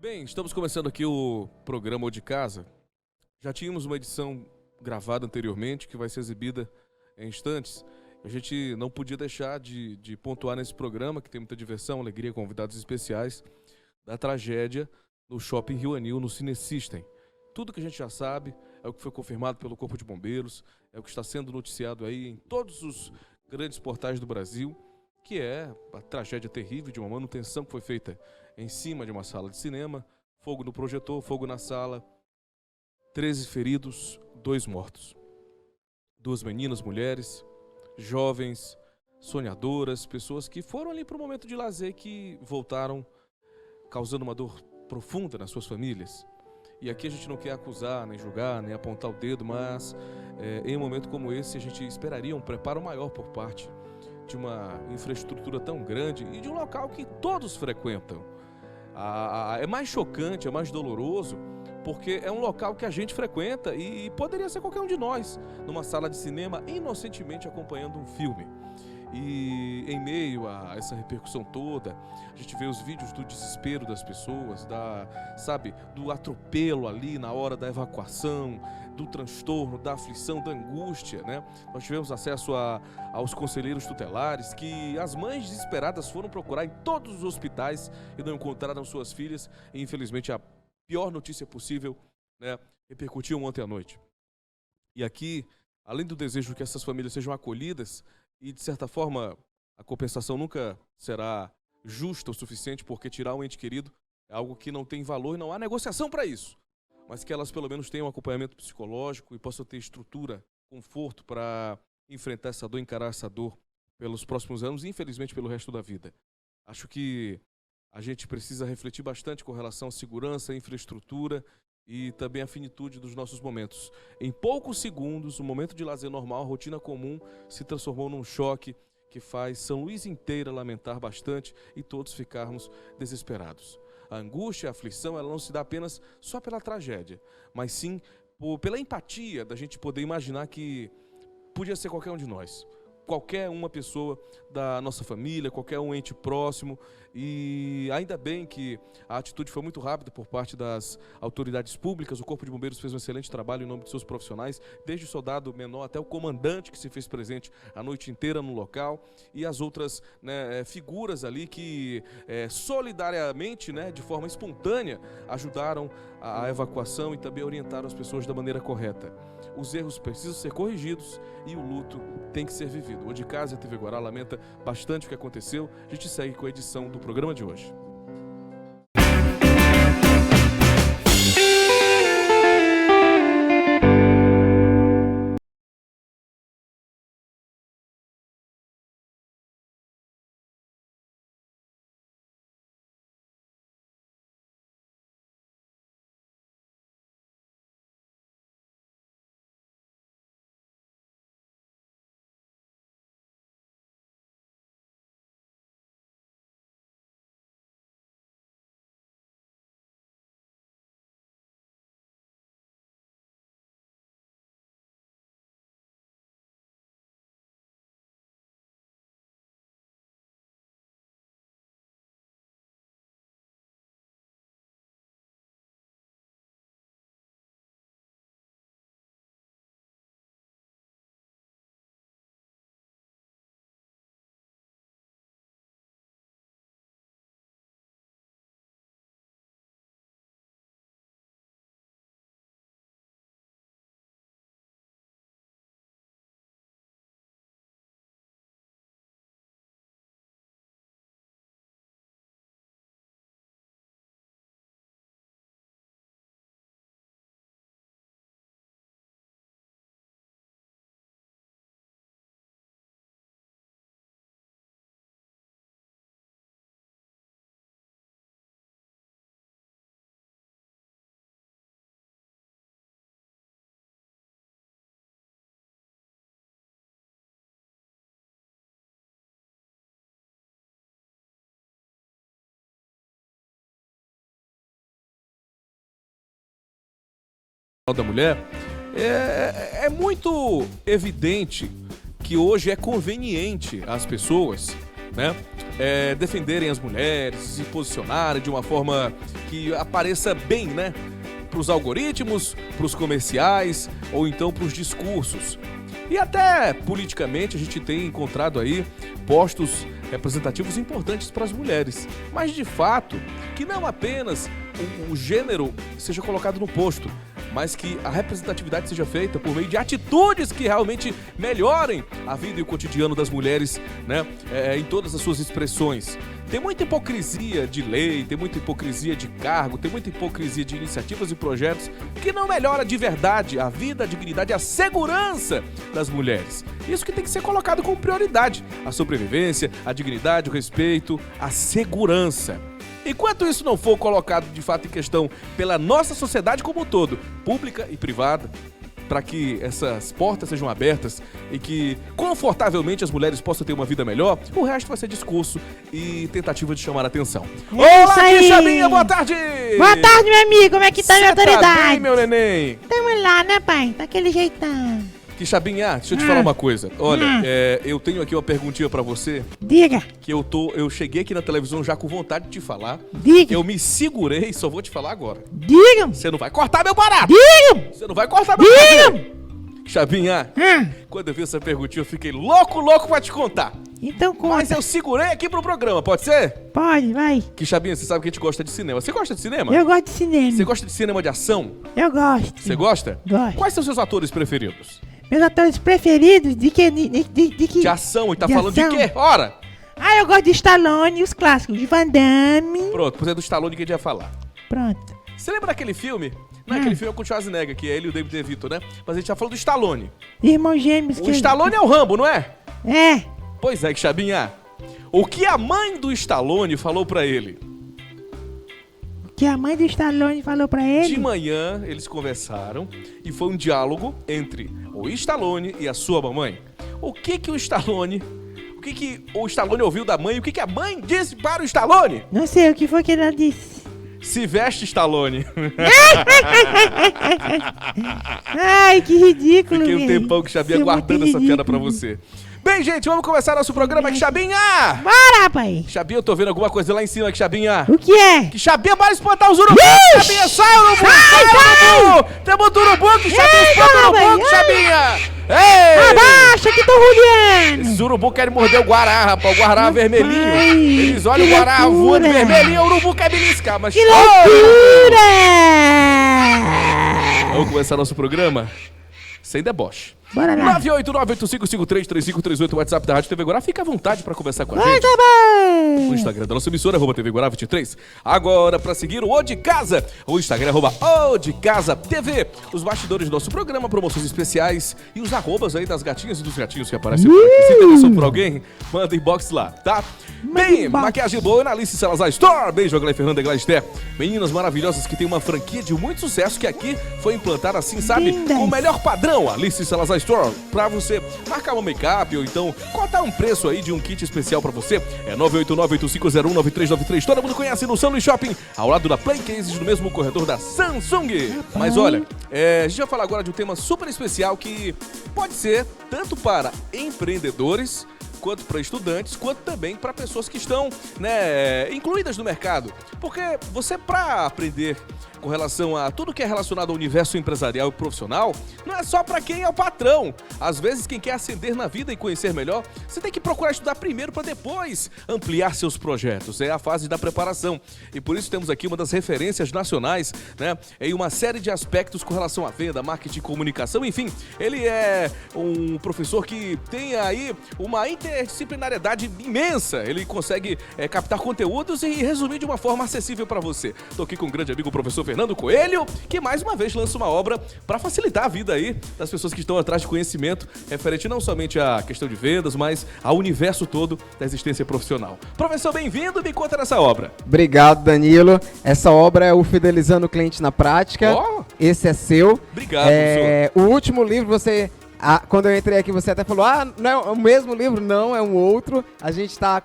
Bem, estamos começando aqui o programa O de Casa. Já tínhamos uma edição gravada anteriormente que vai ser exibida em instantes. A gente não podia deixar de pontuar nesse programa, que tem muita diversão, alegria, convidados especiais, da tragédia no Shopping Rio Anil, no Cine System. Tudo que a gente já sabe é o que foi confirmado pelo Corpo de Bombeiros, é o que está sendo noticiado aí em todos os grandes portais do Brasil, que é a tragédia terrível de uma manutenção que foi feita em cima de uma sala de cinema, fogo no projetor, fogo na sala, 13 feridos, 2 mortos. 2 meninas, mulheres, jovens, sonhadoras, pessoas que foram ali para um momento de lazer que voltaram causando uma dor profunda nas suas famílias. E aqui a gente não quer acusar, nem julgar, nem apontar o dedo, mas em um momento como esse a gente esperaria um preparo maior por parte de uma infraestrutura tão grande e de um local que todos frequentam. É mais chocante, é mais doloroso, porque é um local que a gente frequenta e poderia ser qualquer um de nós, numa sala de cinema, inocentemente acompanhando um filme. E em meio a essa repercussão toda, a gente vê os vídeos do desespero das pessoas, do atropelo ali na hora da evacuação, do transtorno, da aflição, da angústia, né? Nós tivemos acesso aos conselheiros tutelares que as mães desesperadas foram procurar em todos os hospitais e não encontraram suas filhas. E infelizmente a pior notícia possível, né, repercutiu ontem à noite. E aqui, além do desejo que essas famílias sejam acolhidas, e de certa forma a compensação nunca será justa o suficiente, porque tirar um ente querido é algo que não tem valor e não há negociação para isso. Mas que elas pelo menos tenham um acompanhamento psicológico e possam ter estrutura, conforto para enfrentar essa dor, encarar essa dor pelos próximos anos e infelizmente pelo resto da vida. Acho que a gente precisa refletir bastante com relação à segurança, à infraestrutura e também a finitude dos nossos momentos. Em poucos segundos, o momento de lazer normal, a rotina comum, se transformou num choque que faz São Luís inteira lamentar bastante e todos ficarmos desesperados. A angústia, a aflição, ela não se dá apenas só pela tragédia, mas sim pela empatia da gente poder imaginar que podia ser qualquer um de nós. Qualquer uma pessoa da nossa família, qualquer um ente próximo, e ainda bem que a atitude foi muito rápida por parte das autoridades públicas. O Corpo de Bombeiros fez um excelente trabalho em nome de seus profissionais, desde o soldado menor até o comandante que se fez presente a noite inteira no local, e as outras, né, figuras ali que solidariamente, né, de forma espontânea, ajudaram a evacuação e também orientaram as pessoas da maneira correta. Os erros precisam ser corrigidos e o luto tem que ser vivido. O De Casa e a TV Guará lamenta bastante o que aconteceu. A gente segue com a edição do programa de hoje. Da mulher, é muito evidente que hoje é conveniente às pessoas, né, defenderem as mulheres, se posicionarem de uma forma que apareça bem, né? Para os algoritmos, para os comerciais ou então para os discursos. E até politicamente a gente tem encontrado aí postos representativos importantes para as mulheres. Mas de fato, que não apenas o gênero seja colocado no posto, mas que a representatividade seja feita por meio de atitudes que realmente melhorem a vida e o cotidiano das mulheres, né? Em todas as suas expressões. Tem muita hipocrisia de lei, tem muita hipocrisia de cargo, tem muita hipocrisia de iniciativas e projetos que não melhora de verdade a vida, a dignidade e a segurança das mulheres. Isso que tem que ser colocado como prioridade. A sobrevivência, a dignidade, o respeito, a segurança. Enquanto isso não for colocado de fato em questão pela nossa sociedade como um todo, pública e privada, para que essas portas sejam abertas e que confortavelmente as mulheres possam ter uma vida melhor, o resto vai ser discurso e tentativa de chamar a atenção. Olá, Quixabinha, boa tarde! Boa tarde, meu amigo, como é que tá minha autoridade? Tá bem, meu neném? Tamo lá, né, pai? Daquele jeitão. Quixabinha, deixa eu te falar uma coisa. Olha, eu tenho aqui uma perguntinha pra você. Diga. Que eu cheguei aqui na televisão já com vontade de te falar. Diga. Eu me segurei, só vou te falar agora. Diga. Você não vai cortar meu barato. Diga. Você não vai cortar meu barato. Quixabinha, quando eu vi essa perguntinha, eu fiquei louco pra te contar. Então conta. Mas eu segurei aqui pro programa, pode ser? Pode, vai. Quixabinha, você sabe que a gente gosta de cinema. Você gosta de cinema? Eu gosto de cinema. Você gosta de cinema de ação? Eu gosto. Você gosta? Gosto. Quais são seus atores preferidos? Meus atores preferidos de que? De que? De ação, e tá de falando ação? de quê? Ora! Eu gosto de Stallone, os clássicos, de Van Damme. Pronto, por exemplo, do Stallone que a gente ia falar. Pronto. Você lembra daquele filme? Não é aquele filme com o Schwarzenegger, que é ele e o David DeVito, né? Mas a gente já falou do Stallone. Irmão gêmeos. O Stallone é o Rambo, não é? É. Pois é, Quixabinha. O que a mãe do Stallone falou pra ele? Que a mãe do Stallone falou pra ele? De manhã, eles conversaram e foi um diálogo entre o Stallone e a sua mamãe. O que o Stallone ouviu da mãe e o que a mãe disse para o Stallone? Não sei, o que foi que ela disse? Se veste, Stallone. Ai, que ridículo. Fiquei um tempão que Xabinha guardando essa piada pra você. Bem, gente, vamos começar nosso programa, Quixabinha! Bora, rapaz! Quixabinha, eu tô vendo alguma coisa lá em cima, Quixabinha. O que é? Quixabinha, bora espantar os urubus! Quixabinha, sai, urubu! Sai! Urubu! Temos outro urubu, Quixabinha, Eita, espanta o urubu, rapaz! Quixabinha! Ei! Abaixa que tô rodeando! Esses urubu querem morder o guará, rapaz, o guará vermelhinho. Ai, Eles olham o que guará loucura. voando vermelhinho, o urubu quer beliscar, mas... Que loucura! Vamos começar nosso programa sem deboche. Bora lá. 98985533538, WhatsApp da Rádio TV Guará. Fica à vontade para conversar com a Vai, gente. tá bom! O Instagram da nossa emissora, @TV Guará 23. Agora, para seguir o O de Casa, o Instagram, @O de Casa TV. Os bastidores do nosso programa, promoções especiais e os arrobas aí das gatinhas e dos gatinhos que aparecem por aqui. Se interessou por alguém, manda inbox lá, tá? Bem, maquiagem boa na Alice Salazar Store. Beijo, Aglaé Fernanda e Glaister. Meninas maravilhosas que tem uma franquia de muito sucesso que aqui foi implantada assim, sabe? Lindas. Com o melhor padrão, Alice Salazar Store. Pra você marcar um make-up ou então cotar um preço aí de um kit especial pra você. É 989-8501-9393. Todo mundo conhece no São Luís Shopping, ao lado da Playcases, no mesmo corredor da Samsung. Mas olha, a gente vai falar agora de um tema super especial que pode ser tanto para empreendedores, quanto para estudantes, quanto também para pessoas que estão, né, incluídas no mercado. Porque você, para aprender com relação a tudo que é relacionado ao universo empresarial e profissional, não é só para quem é o patrão. Às vezes, quem quer ascender na vida e conhecer melhor, você tem que procurar estudar primeiro para depois ampliar seus projetos. É a fase da preparação. E por isso temos aqui uma das referências nacionais, né, em uma série de aspectos com relação à venda, marketing e comunicação. Enfim, ele é um professor que tem aí uma interdisciplinariedade imensa. Ele consegue captar conteúdos e resumir de uma forma acessível para você. Tô aqui com um grande amigo, o professor Fernando Coelho, que mais uma vez lança uma obra para facilitar a vida aí das pessoas que estão atrás de conhecimento referente não somente à questão de vendas, mas ao universo todo da existência profissional. Professor, bem-vindo, me conta dessa obra. Obrigado, Danilo. Essa obra é o Fidelizando o Cliente na Prática. Oh. Esse é seu. Obrigado, professor. O último livro você... quando eu entrei aqui, você até falou, não é o mesmo livro? Não, é um outro. A gente está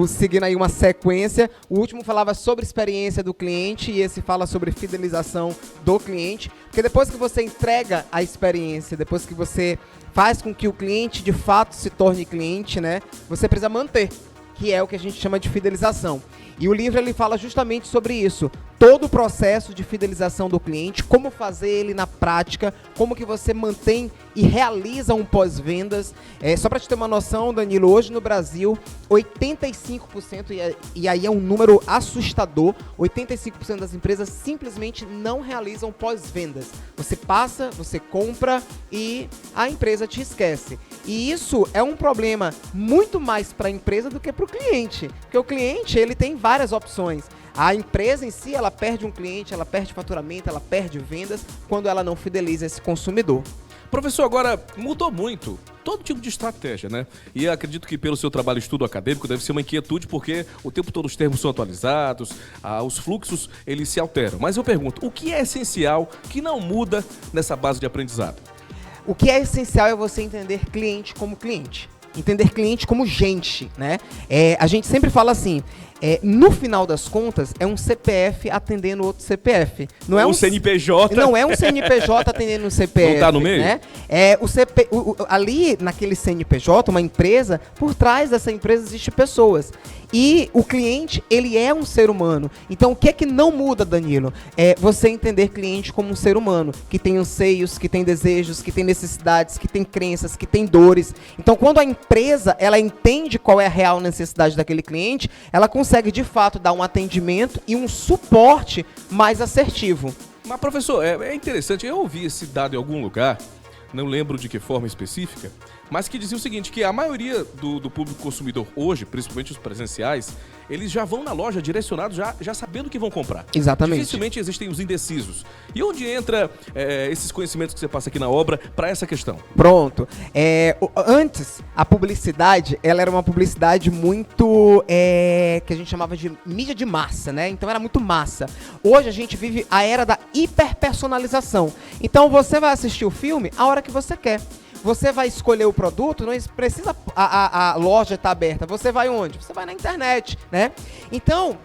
seguindo aí uma sequência. O último falava sobre experiência do cliente e esse fala sobre fidelização do cliente. Porque depois que você entrega a experiência, depois que você faz com que o cliente de fato se torne cliente, né? Você precisa manter. que é o que a gente chama de fidelização. E o livro ele fala justamente sobre isso, todo o processo de fidelização do cliente, como fazer ele na prática, como que você mantém e realiza um pós-vendas. Só para te ter uma noção, Danilo, hoje no Brasil, 85%, e aí é um número assustador, 85% das empresas simplesmente não realizam pós-vendas. Você passa, você compra e a empresa te esquece. E isso é um problema muito mais para a empresa do que para o cliente, porque o cliente ele tem várias opções. A empresa em si, ela perde um cliente, ela perde faturamento, ela perde vendas quando ela não fideliza esse consumidor. Professor, agora mudou muito todo tipo de estratégia, né? E eu acredito que pelo seu trabalho e estudo acadêmico deve ser uma inquietude, porque o tempo todo os termos são atualizados, os fluxos eles se alteram. Mas eu pergunto, o que é essencial que não muda nessa base de aprendizado? O que é essencial é você entender cliente como cliente. Entender cliente como gente, né? A gente sempre fala assim, no final das contas, é um CPF atendendo outro CPF. Não é um CNPJ. Não é um CNPJ atendendo um CPF. Não tá no meio? Né? Ali, naquele CNPJ, uma empresa, por trás dessa empresa existem pessoas. E o cliente, ele é um ser humano. Então, o que é que não muda, Danilo? É você entender cliente como um ser humano, que tem anseios, que tem desejos, que tem necessidades, que tem crenças, que tem dores. Então, quando a empresa, ela entende qual é a real necessidade daquele cliente, ela consegue, de fato, dar um atendimento e um suporte mais assertivo. Mas, professor, é interessante, eu ouvi esse dado em algum lugar, não lembro de que forma específica, mas que dizia o seguinte, que a maioria do público consumidor hoje, principalmente os presenciais, eles já vão na loja direcionados já sabendo o que vão comprar. Exatamente. Dificilmente existem os indecisos. E onde entra esses conhecimentos que você passa aqui na obra para essa questão? Pronto. Antes, a publicidade, ela era uma publicidade muito, que a gente chamava de mídia de massa, né? Então era muito massa. Hoje a gente vive a era da hiperpersonalização. Então você vai assistir o filme a hora que você quer. Você vai escolher o produto, não precisa a loja estar aberta. Você vai onde? Você vai na internet, né? Então,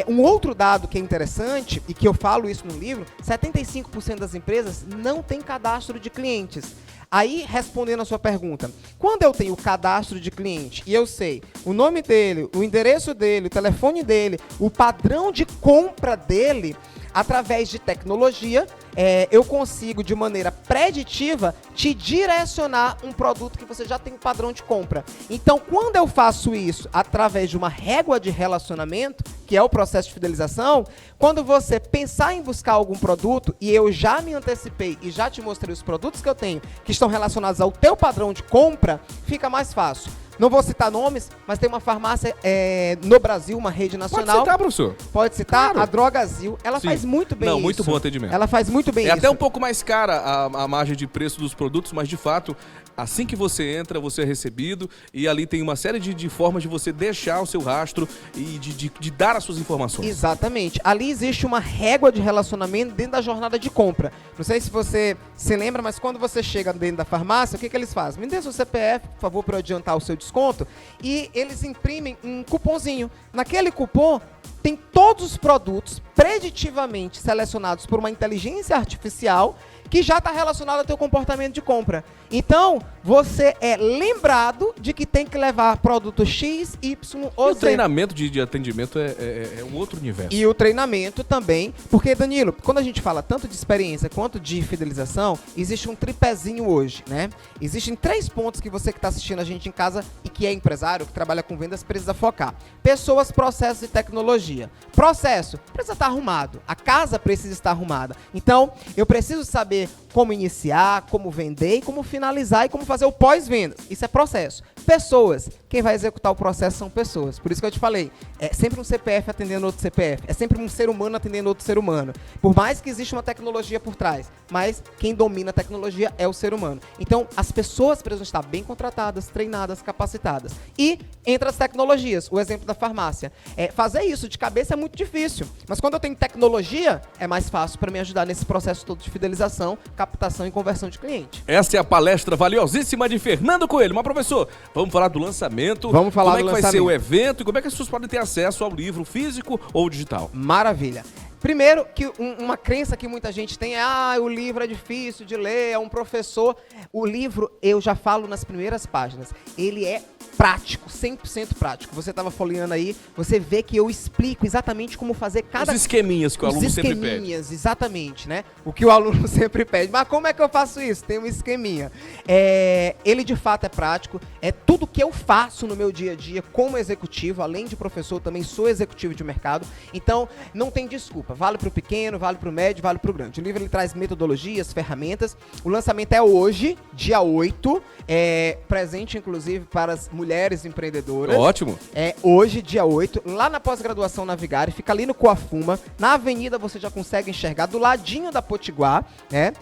um outro dado que é interessante, e que eu falo isso no livro, 75% das empresas não têm cadastro de clientes. Aí, respondendo a sua pergunta, quando eu tenho o cadastro de cliente e eu sei o nome dele, o endereço dele, o telefone dele, o padrão de compra dele, através de tecnologia, eu consigo, de maneira preditiva, te direcionar um produto que você já tem um padrão de compra. Então, quando eu faço isso através de uma régua de relacionamento, que é o processo de fidelização, quando você pensar em buscar algum produto, e eu já me antecipei e já te mostrei os produtos que eu tenho, que estão relacionados ao teu padrão de compra, fica mais fácil. Não vou citar nomes, mas tem uma farmácia no Brasil, uma rede nacional. Pode citar, professor. Pode citar, claro. A Drogazil. Ela Sim. faz muito bem isso. Não, muito bom atendimento. Ela faz muito bem isso. É até um pouco mais cara a margem de preço dos produtos, mas de fato, assim que você entra, você é recebido e ali tem uma série de formas de você deixar o seu rastro e de dar as suas informações. Exatamente. Ali existe uma régua de relacionamento dentro da jornada de compra. Não sei se você se lembra, mas quando você chega dentro da farmácia, o que eles fazem? Me dê seu CPF, por favor, para eu adiantar o seu desconto. E eles imprimem um cupomzinho. Naquele cupom tem todos os produtos preditivamente selecionados por uma inteligência artificial que já está relacionado ao teu comportamento de compra. Então, você é lembrado de que tem que levar produto X, Y ou Z. O treinamento de atendimento é um outro universo. E o treinamento também, porque, Danilo, quando a gente fala tanto de experiência quanto de fidelização, existe um tripézinho hoje, né? Existem 3 pontos que você que está assistindo a gente em casa e que é empresário, que trabalha com vendas, precisa focar. Pessoas, processos e tecnologia. Processo, precisa estar arrumado. A casa precisa estar arrumada. Então, eu preciso saber como iniciar, como vender e como finalizar e como fazer o pós-vendas. Isso é processo. Pessoas. Quem vai executar o processo são pessoas. Por isso que eu te falei, é sempre um CPF atendendo outro CPF. É sempre um ser humano atendendo outro ser humano. Por mais que exista uma tecnologia por trás, mas quem domina a tecnologia é o ser humano. Então, as pessoas precisam estar bem contratadas, treinadas, capacitadas. E entre as tecnologias, o exemplo da farmácia. Fazer isso de cabeça é muito difícil. Mas quando eu tenho tecnologia, é mais fácil para me ajudar nesse processo todo de fidelização, captação e conversão de cliente. Essa é a palestra valiosíssima de Fernando Coelho. Mas, professor, vamos falar do lançamento. Vamos falar do lançamento. Como é que vai ser o evento e como é que as pessoas podem ter acesso ao livro físico ou digital? Maravilha. Primeiro, que uma crença que muita gente tem é o livro é difícil de ler, é um professor. O livro, eu já falo nas primeiras páginas, ele é prático, 100% prático. Você tava folheando aí, você vê que eu explico exatamente como fazer cada... Os esqueminhas que o aluno sempre pede. Os esqueminhas, exatamente, né? O que o aluno sempre pede. Mas como é que eu faço isso? Tem um esqueminha. Ele de fato é prático, é tudo que eu faço no meu dia a dia como executivo, além de professor, também sou executivo de mercado. Então, não tem desculpa. Vale pro pequeno, vale pro médio, vale pro grande. O livro ele traz metodologias, ferramentas. O lançamento é hoje, dia 8, presente inclusive para as mulheres empreendedoras. Ótimo. Hoje, dia 8, lá na pós-graduação Navigare, fica ali no Coafuma, na avenida você já consegue enxergar, do ladinho da Potiguar, né?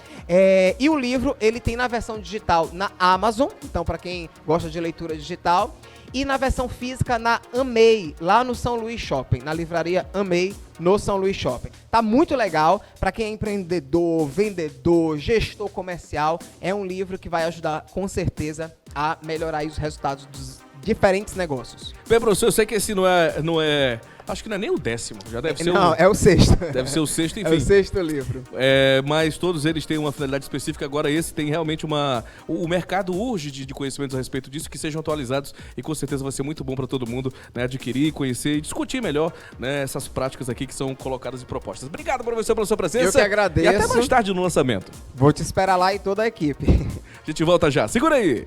E o livro, ele tem na versão digital na Amazon, então para quem gosta de leitura digital, e na versão física na Amei, lá no São Luís Shopping, na livraria Amei, no São Luís Shopping. Tá muito legal, para quem é empreendedor, vendedor, gestor comercial, é um livro que vai ajudar com certeza a melhorar aí os resultados dos diferentes negócios. Bem, professor, eu sei que esse não é... Acho que não é nem o 10º, já deve ser Não, é o 6º. Deve ser o 6º, enfim. É o 6º livro. Mas todos eles têm uma finalidade específica. Agora esse tem realmente o mercado urge de conhecimentos a respeito disso, que sejam atualizados e com certeza vai ser muito bom para todo mundo, né, adquirir, conhecer e discutir melhor, né, essas práticas aqui que são colocadas e propostas. Obrigado, professor, pela sua presença. Eu que agradeço. E até mais tarde no lançamento. Vou te esperar lá e toda a equipe. A gente volta já. Segura aí.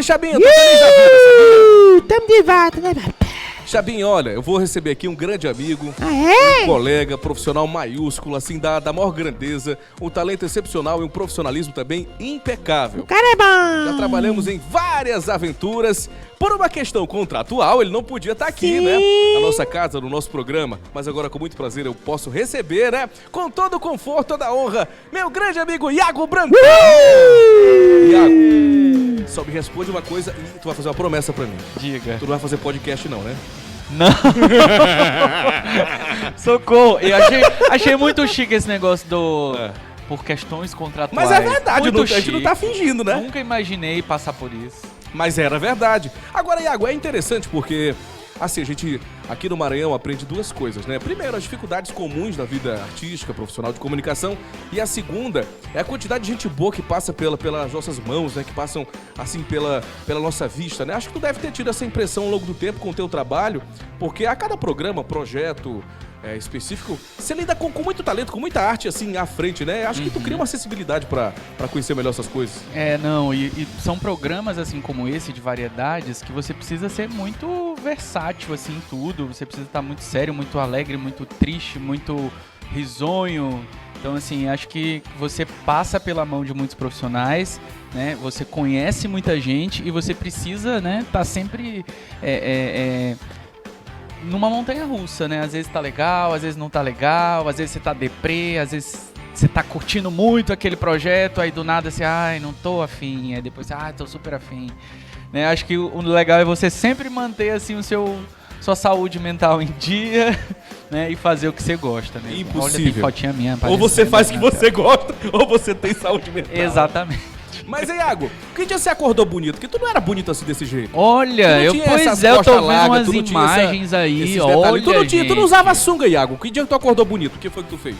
Chabinho, tô feliz da vida, sabia? Tamo de volta, né, papai? Chabinho, olha, eu vou receber aqui um grande amigo, um colega, profissional maiúsculo, assim, da maior grandeza, um talento excepcional e um profissionalismo também impecável. O cara é bom! Já trabalhamos em várias aventuras. Por uma questão contratual, ele não podia estar aqui, né? Na nossa casa, no nosso programa. Mas agora, com muito prazer, eu posso receber, né? Com todo o conforto, toda a honra, meu grande amigo Iago Brandão! Iago, só me responde uma coisa e tu vai fazer uma promessa pra mim. Diga. Tu não vai fazer podcast não, né? Não. Socorro. Eu achei muito chique esse negócio do... Por questões contratuais. Mas é verdade, muito a gente não tá fingindo, né? Nunca imaginei passar por isso. Mas era verdade. Agora, Iago, é interessante porque, assim, a gente aqui no Maranhão aprende duas coisas, né? Primeiro, as dificuldades comuns da vida artística, profissional de comunicação. E a segunda é a quantidade de gente boa que passa pelas nossas mãos, né? Que passam, assim, pela nossa vista, né? Acho que tu deve ter tido essa impressão ao longo do tempo com o teu trabalho, porque a cada programa, projeto... específico, você lida com muito talento, com muita arte assim à frente, né? Acho que tu cria uma acessibilidade pra conhecer melhor essas coisas. E são programas assim como esse, de variedades, que você precisa ser muito versátil assim em tudo, você precisa estar muito sério, muito alegre, muito triste, muito risonho. Então assim, acho que você passa pela mão de muitos profissionais, né? Você conhece muita gente e você precisa, né, tá sempre numa montanha-russa, né? Às vezes tá legal, às vezes não tá legal, às vezes você tá deprê, às vezes você tá curtindo muito aquele projeto, aí do nada você, não tô afim, aí depois você, tô super afim. Né? Acho que o legal é você sempre manter, assim, sua saúde mental em dia, né? E fazer o que você gosta, né? Impossível. Olha, tem fotinha minha. Ou você faz o que você gosta, ou você tem saúde mental. Exatamente. Mas, Iago, que dia você acordou bonito? Porque tu não era bonito assim desse jeito. Olha, eu tô vendo umas imagens aí, olha, tu não usava sunga, Iago. Que dia que tu acordou bonito? O que foi que tu fez?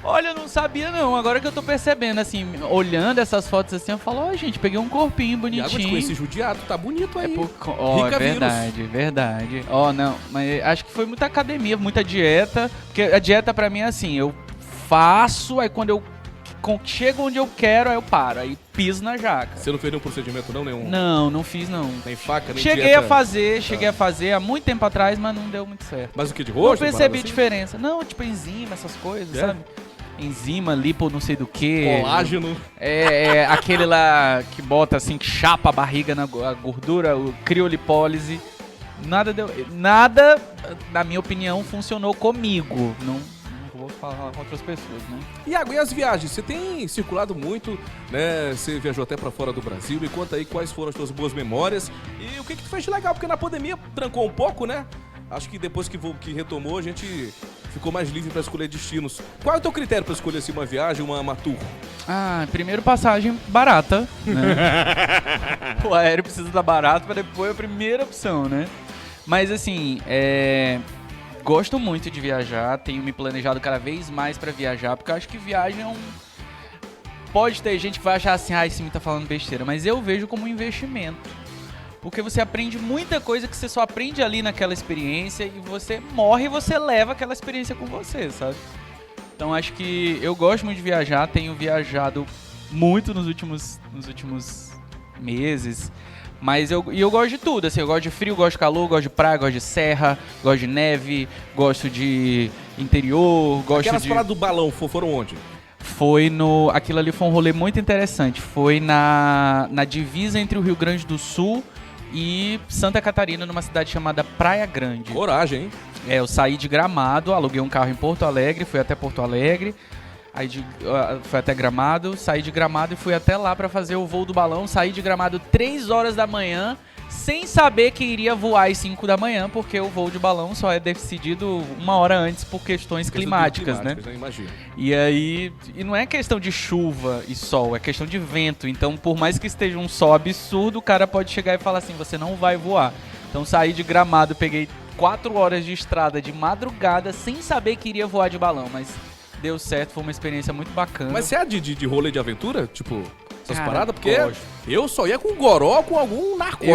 Olha, eu não sabia não. Agora que eu tô percebendo, assim, olhando essas fotos assim, eu falo, gente, peguei um corpinho bonitinho. Iago, eu te conheci judiado, tá bonito aí. É verdade, verdade. Não, mas acho que foi muita academia, muita dieta. Porque a dieta pra mim é assim, eu faço, aí quando eu chego onde eu quero, aí eu paro, aí piso na jaca. Você não fez nenhum procedimento não? Nenhum... Não fiz não. Nem faca, nem cheguei dieta? Cheguei a fazer há muito tempo atrás, mas não deu muito certo. Mas o que, de rosto? Não percebi diferença. Não, tipo enzima, essas coisas, sabe? Enzima, lipo, não sei do que. Colágeno. Aquele lá que bota assim, que chapa a barriga na gordura, o criolipólise. Nada, na minha opinião, funcionou comigo. Não vou falar com outras pessoas, né? Iago, e as viagens? Você tem circulado muito, né? Você viajou até pra fora do Brasil. Me conta aí quais foram as suas boas memórias e o que tu fez de legal, porque na pandemia trancou um pouco, né? Acho que depois que retomou, a gente ficou mais livre para escolher destinos. Qual é o teu critério para escolher assim, uma viagem, uma tour? Primeiro passagem barata, né? O aéreo precisa dar barato para depois a primeira opção, né? Mas assim, gosto muito de viajar, tenho me planejado cada vez mais para viajar, porque eu acho que viagem é Pode ter gente que vai achar assim, esse me tá falando besteira, mas eu vejo como um investimento. Porque você aprende muita coisa que você só aprende ali naquela experiência e você morre e você leva aquela experiência com você, sabe? Então acho que eu gosto muito de viajar, tenho viajado muito nos últimos meses, mas eu gosto de tudo, assim, eu gosto de frio, gosto de calor, gosto de praia, gosto de serra, gosto de neve, gosto de interior, gosto Aquelas paradas do balão foram onde? Aquilo ali foi um rolê muito interessante, foi na divisa entre o Rio Grande do Sul e Santa Catarina, numa cidade chamada Praia Grande. Coragem, hein? Eu saí de Gramado, aluguei um carro em Porto Alegre, fui até Porto Alegre, fui até Gramado, saí de Gramado e fui até lá pra fazer o voo do balão, saí de Gramado 3 horas da manhã, sem saber que iria voar às 5 da manhã, porque o voo de balão só é decidido 1 hora antes por questões climáticas, né? Imagino. E aí, não é questão de chuva e sol, é questão de vento. Então, por mais que esteja um sol absurdo, o cara pode chegar e falar assim, você não vai voar. Então, saí de Gramado, peguei 4 horas de estrada de madrugada, sem saber que iria voar de balão, mas deu certo, foi uma experiência muito bacana. Mas você é de rolê de aventura? Tipo, essas Cara, paradas? Porque gosto. eu só ia com goró, com algum narcótico.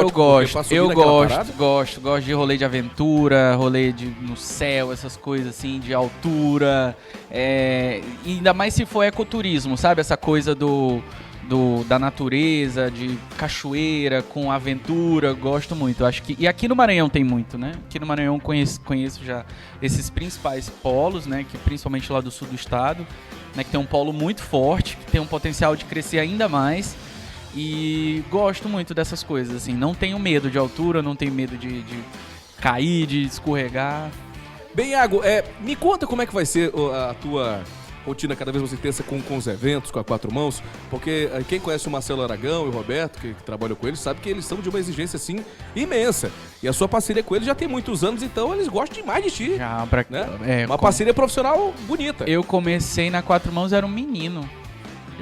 Eu gosto. Gosto de rolê de aventura, rolê no céu, essas coisas assim, de altura. Ainda mais se for ecoturismo, sabe? Essa coisa da natureza, de cachoeira, com aventura, gosto muito. Acho que, e aqui no Maranhão tem muito, né? Aqui no Maranhão conheço já esses principais polos, né? Que principalmente lá do sul do estado, né? Que tem um polo muito forte, que tem um potencial de crescer ainda mais. E gosto muito dessas coisas, assim. Não tenho medo de altura, não tenho medo de cair, de escorregar. Bem, Iago, me conta como é que vai ser a tua rotina cada vez mais intensa com os eventos, com a Quatro Mãos, porque quem conhece o Marcelo Aragão e o Roberto, que trabalham com eles, sabe que eles são de uma exigência, assim, imensa. E a sua parceria com eles já tem muitos anos, então eles gostam demais de ti. Né? Uma parceria profissional bonita. Eu comecei na Quatro Mãos, era um menino.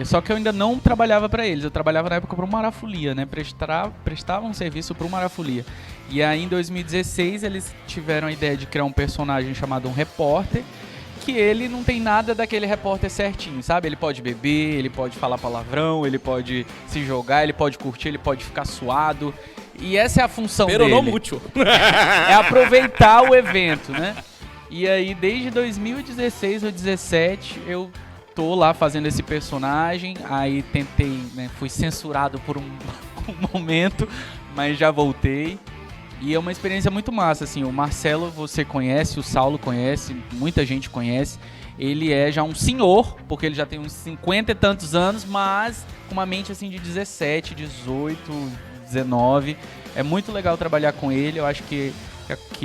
Só que eu ainda não trabalhava pra eles, eu trabalhava na época pro Marafolia, né? Prestava um serviço pro Marafolia. E aí em 2016 eles tiveram a ideia de criar um personagem chamado um repórter, que ele não tem nada daquele repórter certinho, sabe? Ele pode beber, ele pode falar palavrão, ele pode se jogar, ele pode curtir, ele pode ficar suado. E essa é a função dele. Pero não mútil. É aproveitar o evento, né? E aí desde 2016 ou 2017 eu tô lá fazendo esse personagem, aí tentei, né, fui censurado por um momento, mas já voltei. E é uma experiência muito massa, assim, o Marcelo você conhece, o Saulo conhece, muita gente conhece. Ele é já um senhor, porque ele já tem uns 50 e tantos anos, mas com uma mente assim de 17, 18, 19. É muito legal trabalhar com ele, eu acho que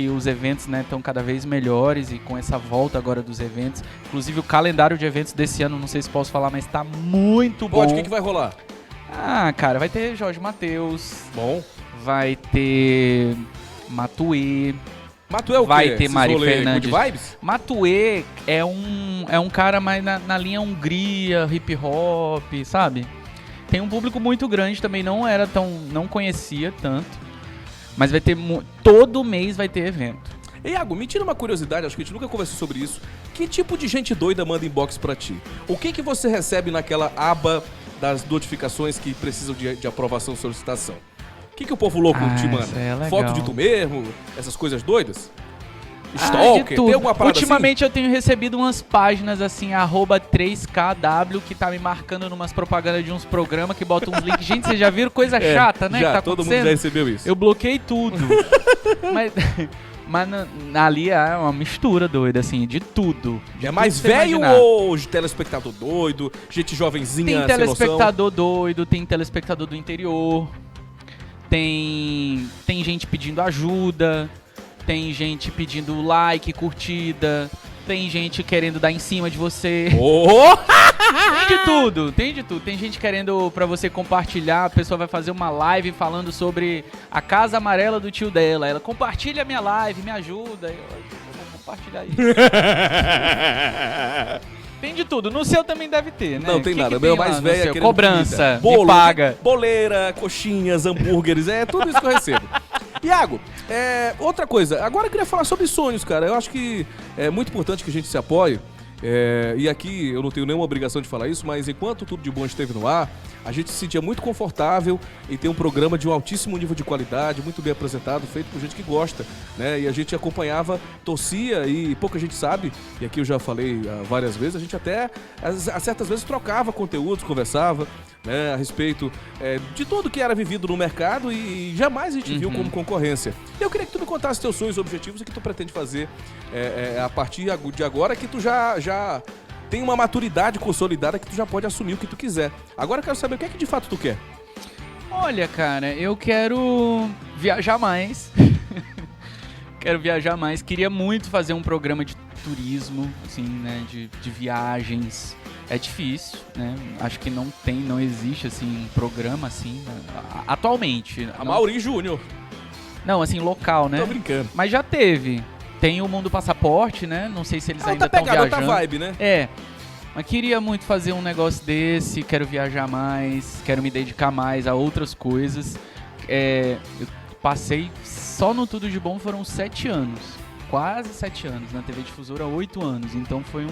os eventos, né, estão cada vez melhores e com essa volta agora dos eventos. Inclusive o calendário de eventos desse ano, não sei se posso falar, mas tá muito bom. O que vai rolar? Cara, vai ter Jorge Mateus. Bom. Vai ter Matuê. Matuê é o quê? Vai ter Mari Fernandes. Good vibes? Matuê é um cara mais na linha Hungria, hip hop, sabe? Tem um público muito grande também, não conhecia tanto. Mas vai ter, todo mês vai ter evento. Iago, me tira uma curiosidade, acho que a gente nunca conversou sobre isso. Que tipo de gente doida manda inbox pra ti? O que você recebe naquela aba das notificações que precisam de aprovação e solicitação? O que o povo louco te manda? Foto de tu mesmo? Essas coisas doidas? Stalker? Tem alguma parada Ultimamente assim? eu tenho recebido umas páginas assim, @3kw, que tá me marcando numas propagandas de uns programas que botam uns links. Gente, vocês já viram coisa chata, né? Já, que tá todo mundo já recebeu isso. Eu bloqueei tudo. mas ali é uma mistura doida, assim, de tudo. É mais velho ou telespectador doido? Gente jovenzinha, tem telespectador doido, tem telespectador do interior, tem gente pedindo ajuda, tem gente pedindo like, curtida, tem gente querendo dar em cima de você. Oh! Tem de tudo. Tem gente querendo pra você compartilhar, a pessoa vai fazer uma live falando sobre a casa amarela do tio dela. Ela compartilha a minha live, me ajuda. Eu vou compartilhar isso. Tem de tudo. No seu também deve ter, né? Não tem nada. Que Meu tem mais lá no velho é seu? aquele Cobrança, bolo, me paga. Boleira, coxinhas, hambúrgueres, é tudo isso que eu recebo. Iago, outra coisa. Agora eu queria falar sobre sonhos, cara. Eu acho que é muito importante que a gente se apoie. E aqui eu não tenho nenhuma obrigação de falar isso, mas enquanto Tudo de Bom esteve no ar, a gente se sentia muito confortável em ter um programa de um altíssimo nível de qualidade, muito bem apresentado, feito por gente que gosta, né? E a gente acompanhava, torcia e pouca gente sabe, e aqui eu já falei várias vezes, a gente até, a certas vezes, trocava conteúdos, conversava, né, a respeito de tudo que era vivido no mercado e jamais a gente viu como concorrência. E eu queria que tu me contasse teus sonhos, objetivos e o que tu pretende fazer a partir de agora, que tu já tem uma maturidade consolidada que tu já pode assumir o que tu quiser. Agora eu quero saber o que é que de fato tu quer. Olha, cara, eu quero viajar mais. Quero viajar mais. Queria muito fazer um programa de turismo, assim, né, de viagens. É difícil, né? Acho que não existe, assim, um programa, assim, atualmente. A Mauri Júnior. Não, assim, local, né? Tô brincando. Mas já teve. Tem o Mundo Passaporte, né? Não sei se eles ainda estão viajando. Outra vibe, né? Mas queria muito fazer um negócio desse, quero viajar mais, quero me dedicar mais a outras coisas. Eu passei só no Tudo de Bom foram 7 anos, quase 7 anos, na TV Difusora 8 anos. Então foi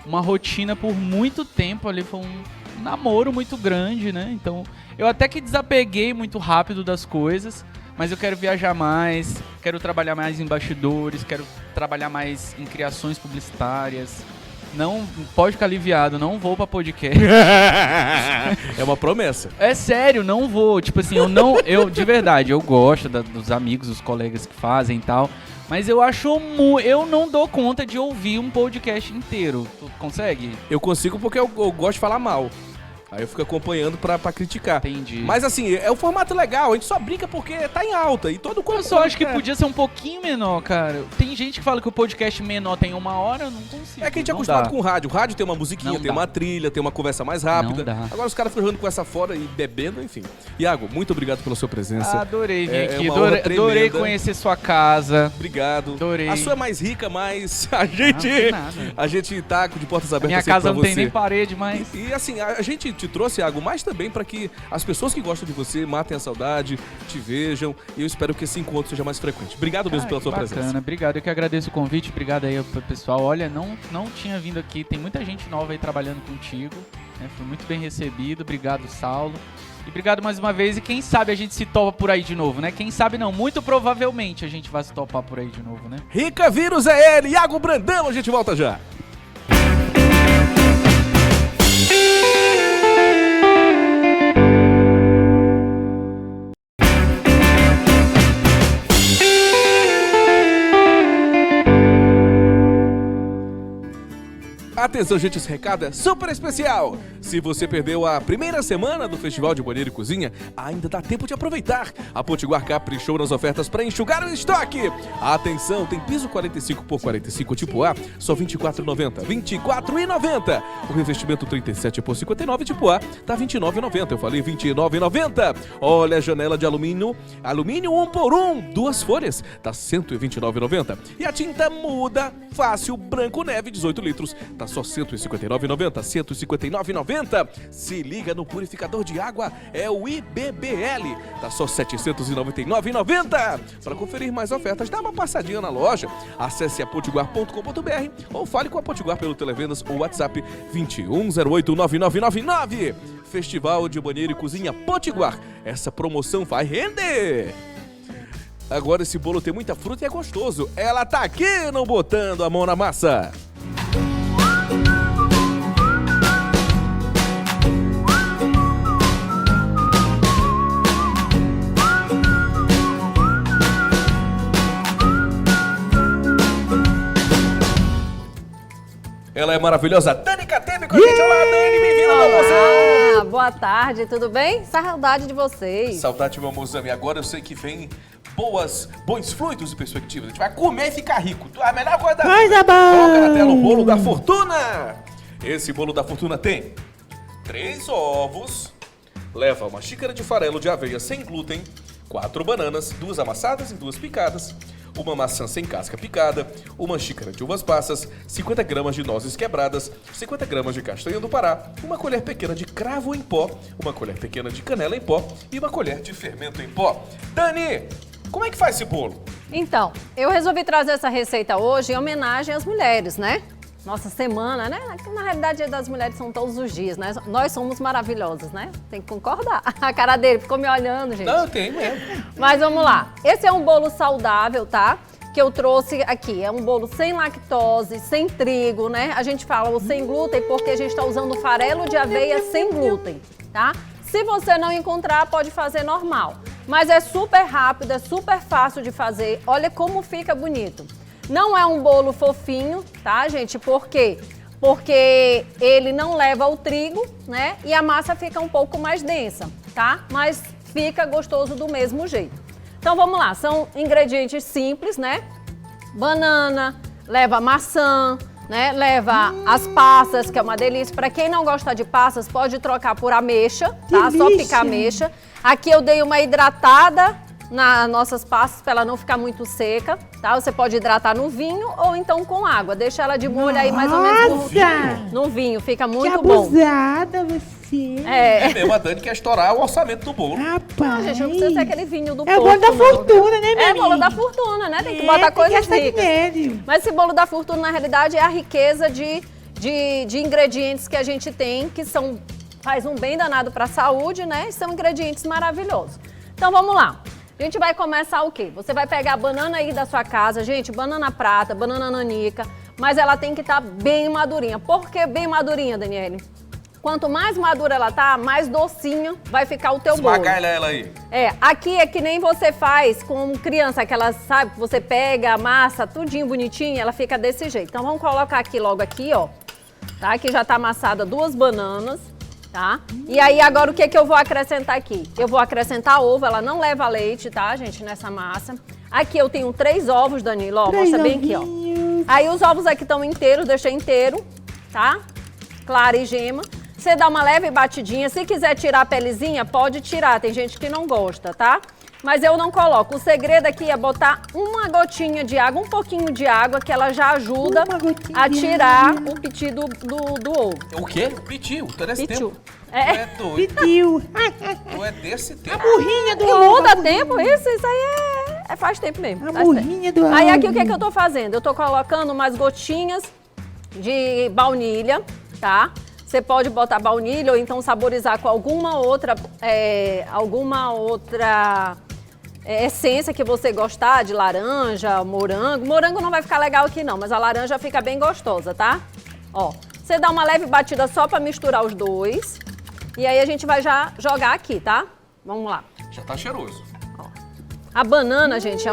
uma rotina por muito tempo ali, foi um namoro muito grande, né? Então eu até que desapeguei muito rápido das coisas. Mas eu quero viajar mais, quero trabalhar mais em bastidores, quero trabalhar mais em criações publicitárias. Não, pode ficar aliviado, não vou pra podcast. É uma promessa. É sério, não vou. Tipo assim, eu de verdade, eu gosto dos amigos, dos colegas que fazem e tal. Mas eu eu não dou conta de ouvir um podcast inteiro. Tu consegue? Eu consigo porque eu gosto de falar mal. Aí eu fico acompanhando pra criticar. Entendi. Mas assim, é um formato legal, a gente só brinca porque tá em alta. E todo Eu só acho que podia ser um pouquinho menor, cara. Tem gente que fala que o podcast menor tem 1 hora, eu não consigo. É que a gente é acostumado com o rádio. O rádio tem uma musiquinha, tem uma trilha, tem uma conversa mais rápida. Agora os caras ficam jogando com essa fora e bebendo, enfim. Iago, muito obrigado pela sua presença. Adorei vir aqui, adorei conhecer sua casa. Obrigado. Adorei. A sua é mais rica, mas a gente tá de portas abertas. Minha casa não tem nem parede, mas... E assim, a gente te trouxe, Iago, mais também para que as pessoas que gostam de você matem a saudade, te vejam, e eu espero que esse encontro seja mais frequente. Obrigado mesmo pela sua presença. Obrigado, eu que agradeço o convite, obrigado aí pro pessoal. Olha, não tinha vindo aqui, tem muita gente nova aí trabalhando contigo, né? Fui muito bem recebido, obrigado, Saulo. E obrigado mais uma vez, e quem sabe a gente se topa por aí de novo, né? Quem sabe não, muito provavelmente a gente vai se topar por aí de novo, né? Rica Vírus é ele, Iago Brandão, a gente volta já. Atenção, gente, esse recado é super especial. Se você perdeu a primeira semana do Festival de Banheiro e Cozinha, ainda dá tempo de aproveitar. A Potiguar caprichou nas ofertas para enxugar o estoque. Atenção, tem piso 45 por 45 tipo A, só R$ 24,90. R$ 24,90. O revestimento 37 por 59 tipo A, tá R$ 29,90. Eu falei R$ 29,90. Olha a janela de alumínio 1 por 1, 2 folhas, tá R$ 129,90. E a tinta muda fácil branco neve 18 litros, tá só R$ 159,90, R$ 159,90. Se liga no purificador de água, é o IBBL, tá só R$ 799,90. Para conferir mais ofertas, dá uma passadinha na loja. Acesse apotiguar.com.br ou fale com a Potiguar pelo Televendas ou WhatsApp 21089999. Festival de Banheiro e Cozinha Potiguar. Essa promoção vai render. Agora esse bolo tem muita fruta e é gostoso. Ela tá aqui no Botando a Mão na Massa. Ela é maravilhosa. Dani Cateme com a gente. Olá, Dani, bem-vinda, meu mozão. Boa tarde, tudo bem? Saudade de vocês. Saudade, meu mozão. E agora eu sei que vem bons fluidos e perspectivas. A gente vai comer e ficar rico. A melhor coisa da vida. Coisa boa. Coloca na tela o bolo da fortuna. Esse bolo da fortuna tem 3 ovos, leva uma xícara de farelo de aveia sem glúten, 4 bananas, 2 amassadas e 2 picadas, uma maçã sem casca picada, uma xícara de uvas passas, 50 gramas de nozes quebradas, 50 gramas de castanha do Pará, uma colher pequena de cravo em pó, uma colher pequena de canela em pó e uma colher de fermento em pó. Dani, como é que faz esse bolo? Então, eu resolvi trazer essa receita hoje em homenagem às mulheres, né? Nossa semana, né? Na realidade, o Dia das Mulheres são todos os dias, né? Nós somos maravilhosas, né? Tem que concordar. A cara dele ficou me olhando, gente. Não, tem mesmo. Mas vamos lá. Esse é um bolo saudável, tá? Que eu trouxe aqui. É um bolo sem lactose, sem trigo, né? A gente fala o sem glúten porque a gente está usando farelo de aveia sem glúten, tá? Se você não encontrar, pode fazer normal. Mas é super rápido, é super fácil de fazer. Olha como fica bonito. Não é um bolo fofinho, tá, gente? Por quê? Porque ele não leva o trigo, né? E a massa fica um pouco mais densa, tá? Mas fica gostoso do mesmo jeito. Então vamos lá, são ingredientes simples, né? Banana, leva maçã, né? Leva as passas, que é uma delícia. Para quem não gosta de passas, pode trocar por ameixa, tá? Só picar ameixa. Aqui eu dei uma hidratada nas nossas passas para ela não ficar muito seca, tá? Você pode hidratar no vinho ou então com água. Deixa ela de molho aí mais ou menos no vinho, fica muito bom. Que abusada você. É mesmo, a Dani quer estourar o orçamento do bolo. Rapaz. Não, gente, não precisa ser aquele vinho do É o Porto, bolo da não. fortuna, né, minha É amiga? bolo da fortuna, né? Tem que botar coisas ricas. Nele. Mas esse bolo da fortuna, na realidade, é a riqueza de ingredientes que a gente tem, que faz um bem danado para a saúde, né? E são ingredientes maravilhosos. Então, vamos lá. A gente vai começar o quê? Você vai pegar a banana aí da sua casa, gente, banana prata, banana nanica, mas ela tem que estar bem madurinha. Por que bem madurinha, Daniele? Quanto mais madura ela tá, mais docinha vai ficar o teu bolo. Esmagalha ela aí. Aqui é que nem você faz com criança, aquela, sabe, que você pega, amassa, tudinho bonitinho, ela fica desse jeito. Então vamos colocar aqui logo aqui, ó, tá? Aqui já tá amassada 2 bananas. Tá? E aí agora o que eu vou acrescentar aqui? Eu vou acrescentar ovo, ela não leva leite, tá, gente, nessa massa. Aqui eu tenho 3 ovos, Danilo, ó, mostra bem aqui, ó. Aí os ovos aqui estão inteiros, deixei inteiro, tá? Clara e gema. Você dá uma leve batidinha, se quiser tirar a pelezinha, pode tirar, tem gente que não gosta, tá? Mas eu não coloco. O segredo aqui é botar uma gotinha de água, um pouquinho de água, que ela já ajuda a tirar o piti do ovo. O quê? Pitiu. Tu é desse Pitiu. tempo. Tu é doido. Pediu. Tu é desse tempo. A burrinha do E ovo. muda tempo isso aí faz tempo mesmo. A faz tempo. burrinha do ovo. Aí aqui o que eu tô fazendo? Eu tô colocando umas gotinhas de baunilha, tá? Você pode botar baunilha ou então saborizar com alguma outra essência que você gostar, de laranja, morango. Morango não vai ficar legal aqui não, mas a laranja fica bem gostosa, tá? Ó, você dá uma leve batida só pra misturar os dois. E aí a gente vai já jogar aqui, tá? Vamos lá. Já tá cheiroso. A banana, gente,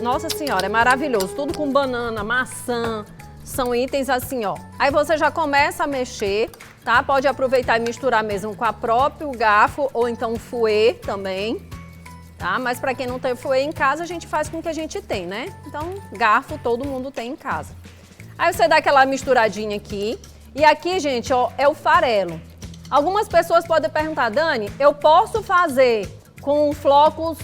Nossa Senhora, é maravilhoso. Tudo com banana, maçã, são itens assim, ó. Aí você já começa a mexer, tá? Pode aproveitar e misturar mesmo com a próprio garfo ou então o fouet também, tá? Mas pra quem não tem fouet em casa, a gente faz com o que a gente tem, né? Então, garfo todo mundo tem em casa. Aí você dá aquela misturadinha aqui. E aqui, gente, ó, é o farelo. Algumas pessoas podem perguntar, Dani, eu posso fazer com flocos,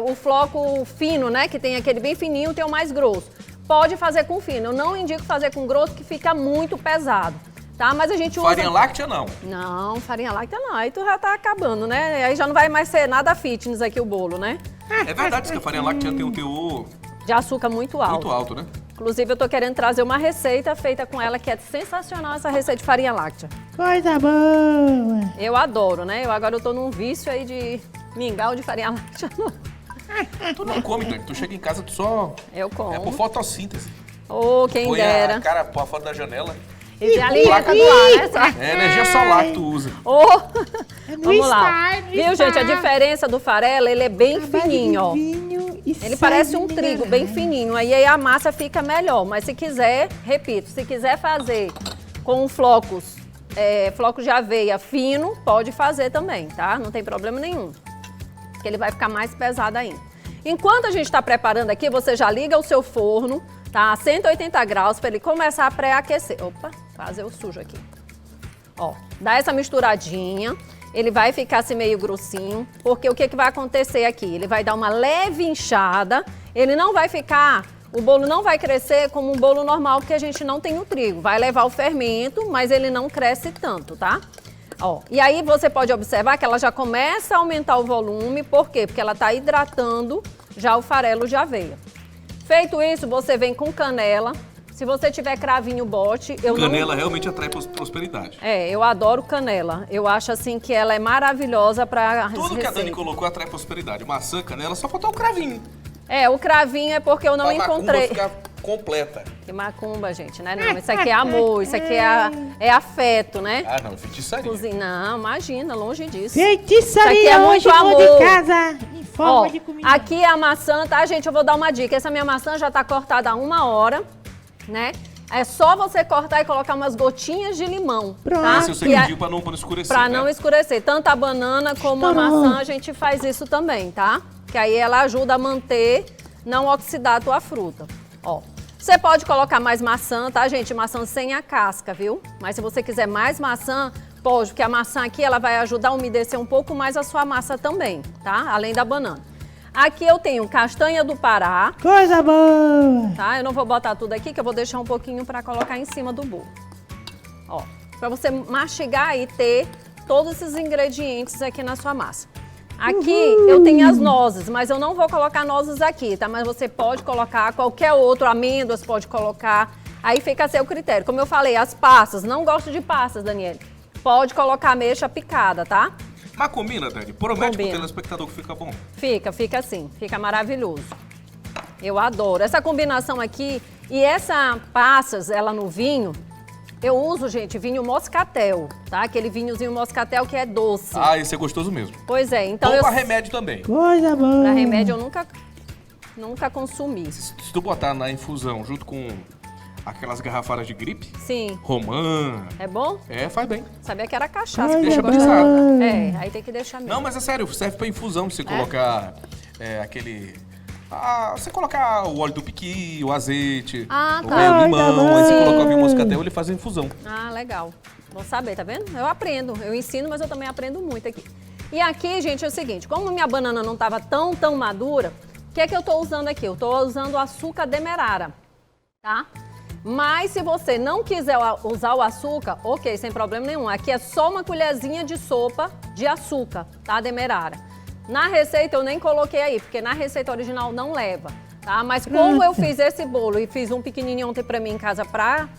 o floco fino, né? Que tem aquele bem fininho, tem o mais grosso. Pode fazer com fino. Eu não indico fazer com grosso, que fica muito pesado, tá? Mas a gente usa... Farinha láctea, não. Não, farinha láctea não. Aí tu já tá acabando, né? Aí já não vai mais ser nada fitness aqui o bolo, né? É verdade que a farinha láctea tem um teor De açúcar muito alto. muito alto, né? Inclusive, eu tô querendo trazer uma receita feita com ela, que é sensacional, essa receita de farinha láctea. Coisa boa. Eu adoro, né? Agora eu tô num vício aí de mingau de farinha láctea. Tu não come, Dani. Tu chega em casa, tu só... Eu como. É por fotossíntese. Ô, quem Põe dera. a cara, põe a foto da janela. E a alimenta do ar, né? Só- É energia solar que tu usa. Ô, No vamos lá. Star, no Viu, gente? A Star. diferença do farelo, ele é bem A base fininho, de ó. vinho e Ele sal parece um de trigo mineral. bem fininho, aí a massa fica melhor. Mas se quiser, repito, se quiser fazer com flocos de aveia fino, pode fazer também, tá? Não tem problema nenhum, porque ele vai ficar mais pesado ainda. Enquanto a gente está preparando aqui, você já liga o seu forno, tá? A 180 graus, para ele começar a pré-aquecer. Opa, quase eu sujo aqui. Ó, dá essa misturadinha. ele vai ficar assim meio grossinho, porque o que vai acontecer aqui? Ele vai dar uma leve inchada, ele não vai ficar, o bolo não vai crescer como um bolo normal, porque a gente não tem o trigo. Vai levar o fermento, mas ele não cresce tanto, tá? Ó, e aí você pode observar que ela já começa a aumentar o volume, por quê? Porque ela está hidratando já o farelo de aveia. Feito isso, você vem com canela. Se você tiver cravinho, bote. Canela realmente atrai prosperidade. Eu adoro canela. Eu acho assim que ela é maravilhosa para Tudo que a Dani colocou atrai prosperidade. Maçã, canela, só faltou o cravinho. O cravinho é porque eu não encontrei. Pra ficar completa. Que macumba, gente, né? Não, isso aqui é amor, isso aqui é afeto, né? Ah, não, feitiçaria. Cozinha, não, imagina, longe disso. Feitiçaria Isso aqui é muito hoje amor. de casa, em forma de comida. Aqui é a maçã, tá, gente? Eu vou dar uma dica. Essa minha maçã já tá cortada há 1 hora, né? É só você cortar e colocar umas gotinhas de limão, Pronto. tá? Esse é o segredinho pra não escurecer, Pra né? não escurecer. Tanto a banana como a maçã, a gente faz isso também, tá? Que aí ela ajuda a manter, não oxidar a tua fruta. Ó, você pode colocar mais maçã, tá, gente? Maçã sem a casca, viu? Mas se você quiser mais maçã, pode, porque a maçã aqui, ela vai ajudar a umedecer um pouco mais a sua massa também, tá? Além da banana. Aqui eu tenho castanha do Pará. Coisa boa. Tá? Eu não vou botar tudo aqui, que eu vou deixar um pouquinho para colocar em cima do bolo. Ó, para você mastigar e ter todos esses ingredientes aqui na sua massa. Aqui eu tenho as nozes, mas eu não vou colocar nozes aqui, tá? Mas você pode colocar qualquer outro, amêndoas pode colocar. Aí fica a seu critério. Como eu falei, as passas, não gosto de passas, Daniele. Pode colocar ameixa picada, tá? Mas combina, Dani? Promete Combina. pro telespectador que fica bom. Fica assim, fica maravilhoso. Eu adoro. Essa combinação aqui e essa passas, ela no vinho, eu uso, gente, vinho moscatel, tá? Aquele vinhozinho moscatel que é doce. Ah, esse é gostoso mesmo. Pois é, então Bom eu... pra remédio também. Coisa boa. Pra remédio eu nunca consumi. Se tu botar na infusão junto com aquelas garrafadas de gripe, Sim. romã, É bom? faz bem. Sabia que era cachaça. Ai, que deixa eu gostava. batizado. Aí tem que deixar mesmo. Não, mas é sério, serve pra infusão. Você colocar aquele... você colocar o óleo do piqui, o azeite, Ah, o tá. meio Ai, limão, tá aí você bom. coloca o vinho moscatel, ele faz a infusão. Ah, legal. Vou saber, tá vendo? Eu aprendo. Eu ensino, mas eu também aprendo muito aqui. E aqui, gente, é o seguinte. Como minha banana não estava tão madura, o que é que eu tô usando aqui? Eu tô usando açúcar demerara, tá? Mas se você não quiser usar o açúcar, ok, sem problema nenhum. Aqui é só uma colherzinha de sopa de açúcar, tá, demerara. Na receita eu nem coloquei aí, porque na receita original não leva, tá? Mas como eu fiz esse bolo e fiz um pequenininho ontem pra mim em casa pra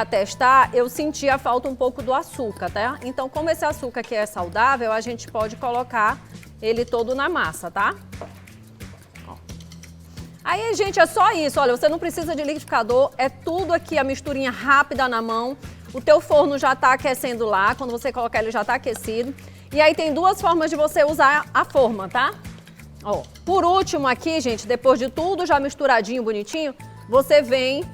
testar, eu senti a falta um pouco do açúcar, tá? Então, como esse açúcar aqui é saudável, a gente pode colocar ele todo na massa, tá? Aí, gente, é só isso. Olha, você não precisa de liquidificador, é tudo aqui, a misturinha rápida na mão. O teu forno já tá aquecendo lá, quando você colocar ele já tá aquecido. E aí tem 2 formas de você usar a forma, tá? Ó, por último aqui, gente, depois de tudo já misturadinho, bonitinho, você vem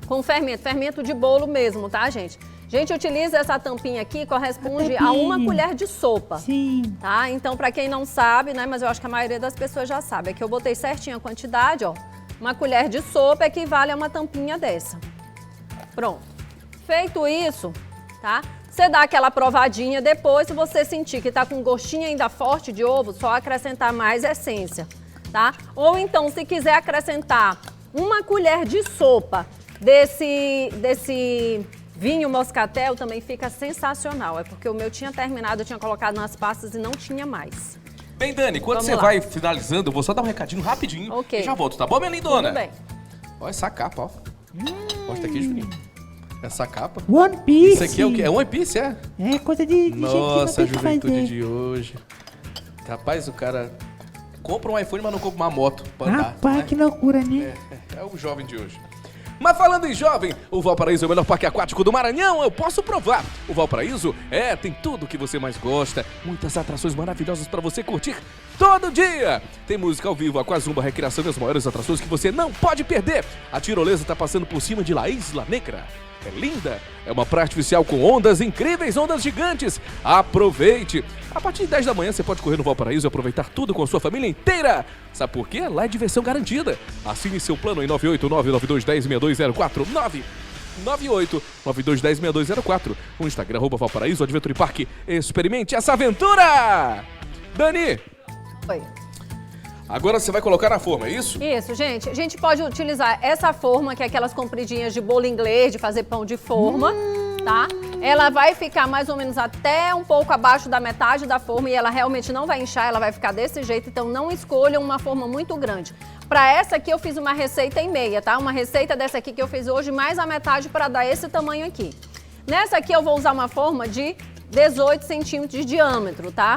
com fermento de bolo mesmo, tá, gente? Gente, utiliza essa tampinha aqui, corresponde a 1 colher de sopa. Sim. Tá? Então, pra quem não sabe, né, mas eu acho que a maioria das pessoas já sabe, aqui eu botei certinho a quantidade, ó. 1 colher de sopa equivale a uma tampinha dessa. Pronto. Feito isso, tá? Você dá aquela provadinha, depois se você sentir que tá com um gostinho ainda forte de ovo, só acrescentar mais essência, tá? Ou então, se quiser acrescentar 1 colher de sopa desse vinho moscatel, também fica sensacional. É porque o meu tinha terminado, eu tinha colocado nas pastas e não tinha mais. Bem, Dani, quando Vamos você lá. vai finalizando, eu vou só dar um recadinho rapidinho Ok. e já volto, tá bom, minha lindona? Tudo bem. Olha essa capa, ó. Mostra aqui, Juninho. Essa capa. One Piece. Isso aqui é o quê? É One Piece, é? É coisa de gente que não Nossa, tem a que juventude fazer. de hoje. Rapaz, o cara compra um iPhone, mas não compra uma moto pra andar. Rapaz, né? que loucura, né? É o jovem de hoje. Mas falando em jovem, o Valparaíso é o melhor parque aquático do Maranhão, eu posso provar. O Valparaíso tem tudo o que você mais gosta, muitas atrações maravilhosas pra você curtir todo dia. Tem música ao vivo, Aquazumba, recreação e as maiores atrações que você não pode perder. A tirolesa tá passando por cima de La Isla Negra. É linda, é uma praia artificial com ondas incríveis, ondas gigantes. Aproveite! A partir de 10 da manhã você pode correr no Valparaíso e aproveitar tudo com a sua família inteira. Sabe por quê? Lá é diversão garantida. Assine seu plano em 98992106204. 9892106204. O Instagram, @Valparaíso Adventure Park. Experimente essa aventura! Dani, Oi. agora você vai colocar na forma, é isso? Isso, gente. A gente pode utilizar essa forma, que é aquelas compridinhas de bolo inglês, de fazer pão de forma, tá? Ela vai ficar mais ou menos até um pouco abaixo da metade da forma e ela realmente não vai inchar, ela vai ficar desse jeito, então não escolham uma forma muito grande. Para essa aqui eu fiz uma receita e meia, tá? Uma receita dessa aqui que eu fiz hoje, mais a metade para dar esse tamanho aqui. Nessa aqui eu vou usar uma forma de 18 centímetros de diâmetro, tá?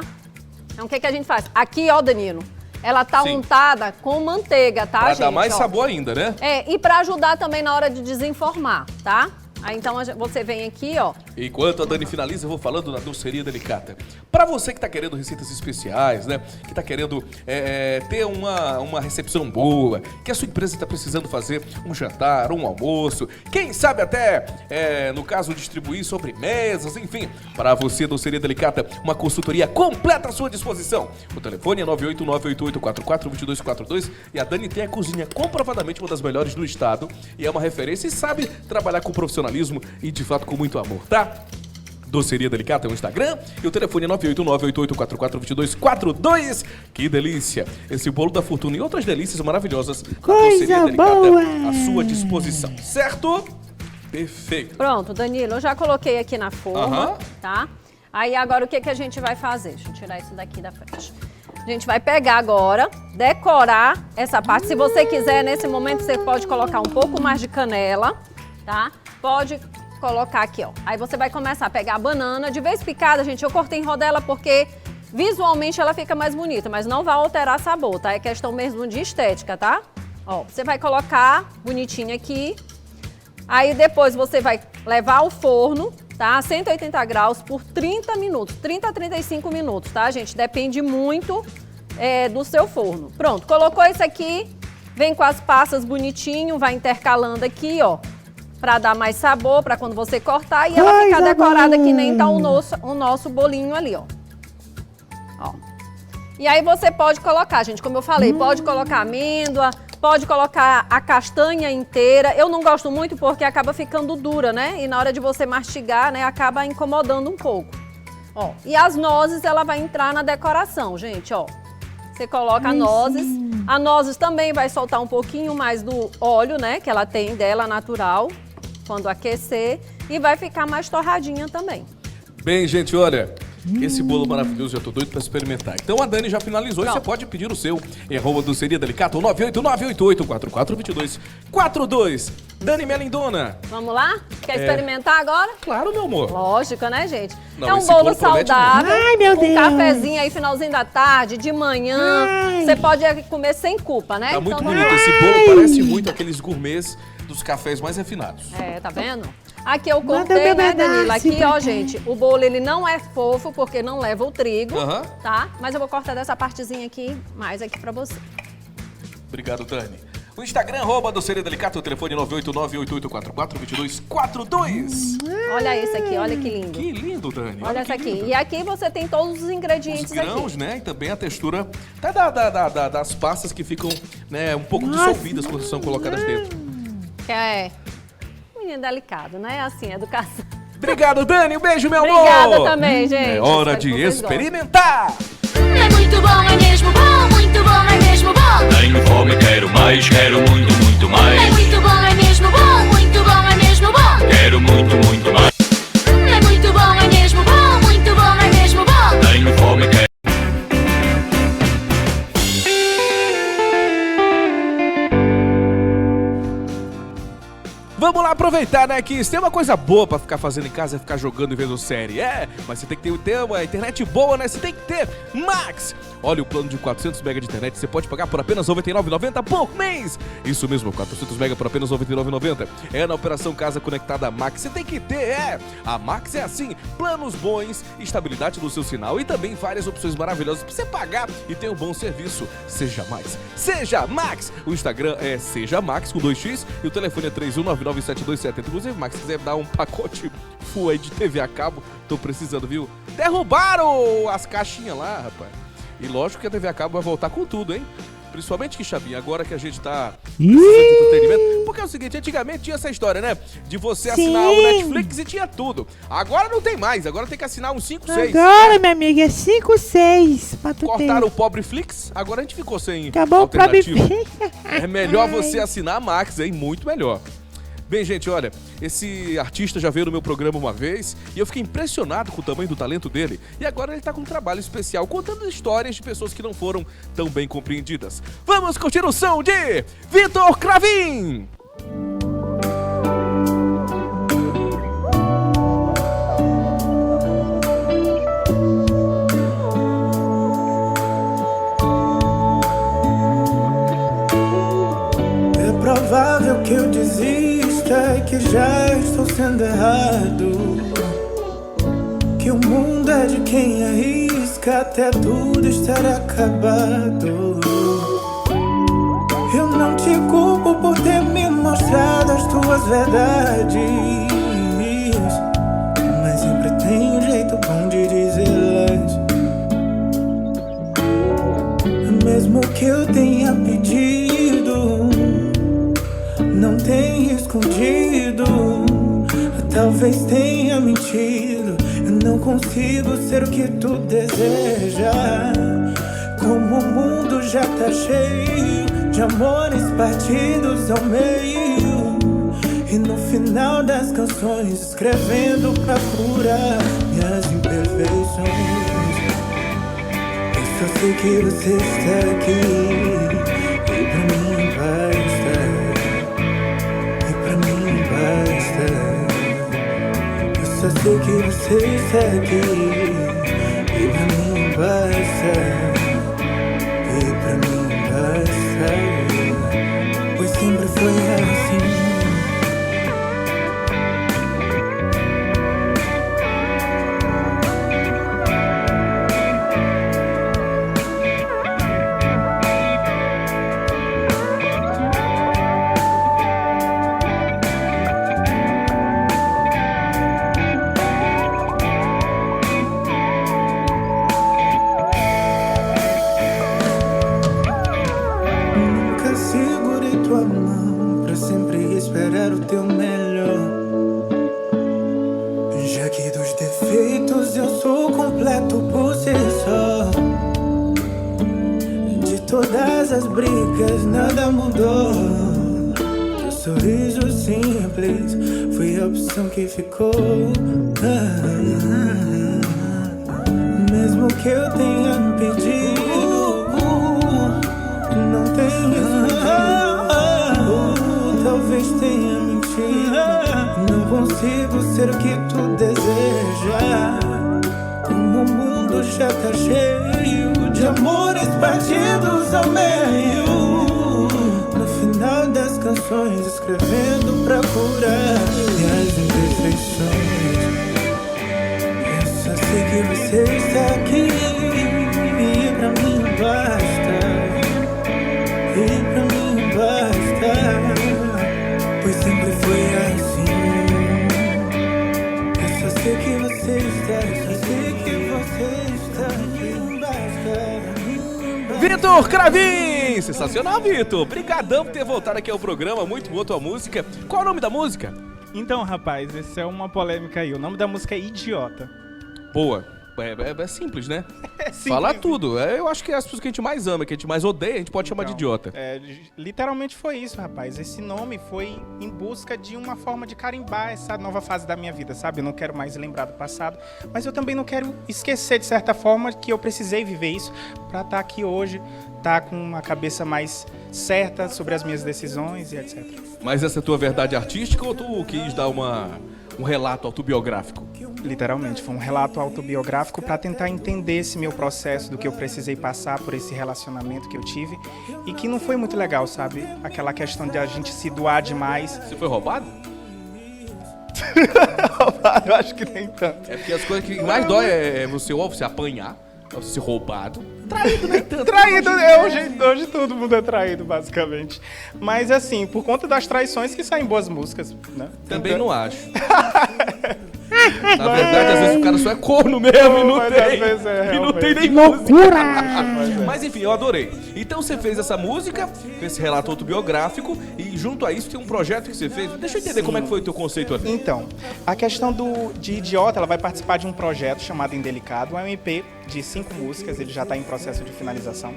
Então o que a gente faz? Aqui, ó, Danilo, ela tá Sim. untada com manteiga, tá, Pra gente? dar mais Ó. sabor ainda, né? E para ajudar também na hora de desenformar, tá? Aí então você vem aqui, ó. Enquanto a Dani finaliza, eu vou falando da doceria delicata. Pra você que tá querendo receitas especiais, né? Que tá querendo ter uma recepção boa, que a sua empresa tá precisando fazer um jantar, um almoço, quem sabe até, no caso, distribuir sobremesas, enfim. Para você, doceria delicata, uma consultoria completa à sua disposição. O telefone é 98988442242 e a Dani tem a cozinha comprovadamente uma das melhores do estado e é uma referência e sabe trabalhar com profissionalismo e, de fato, com muito amor, tá? Doceria Delicata é o Instagram e o telefone é 98988442242. Que delícia! Esse bolo da fortuna e outras delícias maravilhosas da Doceria Delicata boa! à sua disposição, certo? Perfeito. Pronto, Danilo, eu já coloquei aqui na forma, Aham. tá? Aí agora o que a gente vai fazer? Deixa eu tirar isso daqui da frente. A gente vai pegar agora, decorar essa parte. Se você quiser, nesse momento, você pode colocar um pouco mais de canela, tá? Pode colocar aqui, ó. Aí você vai começar a pegar a banana. De vez picada, gente, eu cortei em rodela porque visualmente ela fica mais bonita, mas não vai alterar sabor, tá? É questão mesmo de estética, tá? Ó, você vai colocar bonitinho aqui. Aí depois você vai levar ao forno, tá? A 180 graus por 30 minutos, 30 a 35 minutos, tá, gente? Depende muito do seu forno. Pronto, colocou isso aqui, vem com as passas bonitinho, vai intercalando aqui, ó, pra dar mais sabor, pra quando você cortar e ela ficar decorada que nem tá o nosso bolinho ali, ó. Ó. E aí você pode colocar, gente, como eu falei, pode colocar amêndoa, pode colocar a castanha inteira. Eu não gosto muito porque acaba ficando dura, né? E na hora de você mastigar, né, acaba incomodando um pouco. Ó, e as nozes, ela vai entrar na decoração, gente, ó. Você coloca nozes. A nozes também vai soltar um pouquinho mais do óleo, né, que ela tem dela natural, quando aquecer. E vai ficar mais torradinha também. Bem, gente, olha, esse bolo maravilhoso, já tô doido pra experimentar. Então a Dani já finalizou e você pode pedir o seu em @doceria delicata, 98988442242. Dani, minha lindona. Vamos lá? Quer experimentar agora? Claro, meu amor. Lógico, né, gente? Não, é um esse bolo bolo promete saudável. muito. Ai, meu um Deus. cafezinho aí, finalzinho da tarde, de manhã. Ai. Você pode comer sem culpa, né? Tá muito Então, bonito. Esse bolo parece muito aqueles gourmets dos cafés mais refinados. tá vendo? Aqui eu Manda cortei, meu né, Danilo? pedaço Aqui, pra ó, cá. gente, o bolo ele não é fofo porque não leva o trigo, Aham. tá? Mas eu vou cortar dessa partezinha aqui, mais aqui pra você. Obrigado, Dani. O Instagram, @doceria delicata, o telefone 98988442242. Olha esse aqui, olha que lindo. Que lindo, Dani. Olha essa que aqui. lindo. E aqui você tem todos os ingredientes Os grãos, aqui. né? E também a textura até das pastas que ficam, né, um pouco dissolvidas quando são colocadas dentro. Que é menino delicado, né? Assim, educação. Obrigado, Dani. Um beijo, meu amor. Obrigada também, gente. É hora Espero de que vocês gostem. experimentar. É muito bom, é mesmo bom, muito bom, é mesmo bom. Tenho fome, quero mais, quero muito, muito É mais. muito bom, é mesmo bom, muito bom, é mesmo bom. Quero muito, muito mais. É muito bom, é mesmo bom, muito bom, é mesmo bom. Tenho fome, quero. Vamos lá aproveitar, né, que se tem uma coisa boa pra ficar fazendo em casa é ficar jogando e vendo série. Mas você tem que ter uma internet boa, né? Você tem que ter Max. Olha, o plano de 400 MB de internet você pode pagar por apenas R$ 99,90 por mês. Isso mesmo, 400 MB por apenas R$ 99,90. É na operação Casa Conectada Max. Você tem que ter, A Max é assim, planos bons, estabilidade do seu sinal e também várias opções maravilhosas pra você pagar e ter um bom serviço. Seja mais. Seja Max. O Instagram é Seja Max com 2x e o telefone é 31997270. Inclusive, Max, se quiser dar um pacote full aí de TV a cabo, tô precisando, viu? Derrubaram as caixinhas lá, rapaz. E lógico que a TV a cabo vai voltar com tudo, hein? Principalmente Quixabinha, agora que a gente tá Ih! precisando de entretenimento. Porque é o seguinte, antigamente tinha essa história, né? De você assinar o Netflix e tinha tudo. Agora não tem mais, agora tem que assinar uns 5, 6. Agora, minha amiga, é 5, 6 pra tu ter. Cortaram o pobre Flix, agora a gente ficou sem Acabou o pobre alternativa. É melhor você assinar a Max, hein? Muito melhor. Bem, gente, olha, esse artista já veio no meu programa uma vez e eu fiquei impressionado com o tamanho do talento dele. E agora ele tá com um trabalho especial, contando histórias de pessoas que não foram tão bem compreendidas. Vamos curtir o som de Vitor Cravin! É provável que eu desista e que já estou sendo errado, que o mundo é de quem arrisca até tudo estar acabado. Eu não te culpo por ter me mostrado as tuas verdades, mas sempre tem um jeito bom de dizê-las. Mesmo que eu tenha pedido, não tenha escondido, talvez tenha mentido. Eu não consigo ser o que tu deseja. Como o mundo já tá cheio de amores partidos ao meio, e no final das canções escrevendo pra curar minhas imperfeições. Eu só sei que você está aqui e pra mim basta. Eu só sei que você está aqui e pra mim basta. E pra mim basta. Pois sempre foi assim. Todas as brigas, nada mudou. Teu sorriso simples foi a opção que ficou. Mesmo que eu tenha pedido, não tenha talvez tenha mentido. Não consigo ser o que tu deseja. Como o mundo já tá cheio de amores partidos ao meio, no final das canções escrevendo pra curar minhas imperfeições. Eu só sei que você está aqui e pra mim basta. E pra mim basta. Pois sempre foi assim. Eu só sei que você está aqui. Vitor Cravin! Sensacional, Vitor! Obrigadão por ter voltado aqui ao programa, muito boa tua música. Qual é o nome da música? Então, rapaz, essa é uma polêmica aí. O nome da música é Idiota. Boa. É simples, né? É simples. Fala tudo. Eu acho que é as pessoas que a gente mais ama, que a gente mais odeia, a gente pode chamar de idiota. Literalmente foi isso, rapaz. Esse nome foi em busca de uma forma de carimbar essa nova fase da minha vida, sabe? Eu não quero mais lembrar do passado, mas eu também não quero esquecer, de certa forma, que eu precisei viver isso pra estar aqui hoje, estar com uma cabeça mais certa sobre as minhas decisões e etc. Mas essa é a tua verdade artística ou tu quis dar um relato autobiográfico? Literalmente, foi um relato autobiográfico para tentar entender esse meu processo, do que eu precisei passar por esse relacionamento que eu tive e que não foi muito legal, sabe? Aquela questão de a gente se doar demais. Você foi roubado? Roubado, eu acho que nem tanto. É porque as coisas que mais dói é você apanhar, você ser roubado. Traído nem tanto. Traído, hoje todo mundo é traído, basicamente. Mas assim, por conta das traições que saem boas músicas, né? Também então... não acho. Na verdade, às vezes o cara só é corno mesmo e não tem. Às vezes e não tem nem loucura. Mas enfim, eu adorei. Então você fez essa música, fez esse relato autobiográfico e junto a isso tem um projeto que você fez. Deixa eu entender como é que foi o teu conceito ali. Então, a questão de Idiota, ela vai participar de um projeto chamado Indelicado, um EP de 5 músicas, ele já está em processo de finalização.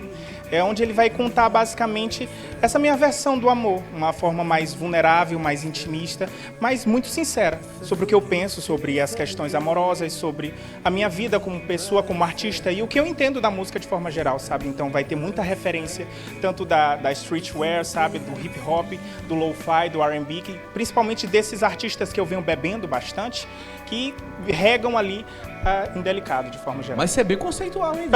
É onde ele vai contar basicamente essa minha versão do amor, uma forma mais vulnerável, mais intimista, mas muito sincera, sobre o que eu penso, sobre as questões amorosas, sobre a minha vida como pessoa, como artista e o que eu entendo da música de forma geral, sabe? Então vai ter muita referência, tanto da streetwear, sabe? Do hip hop, do lo-fi, do R&B, principalmente desses artistas que eu venho bebendo bastante, que regam ali Indelicado, de forma geral. Mas você é bem conceitual, hein,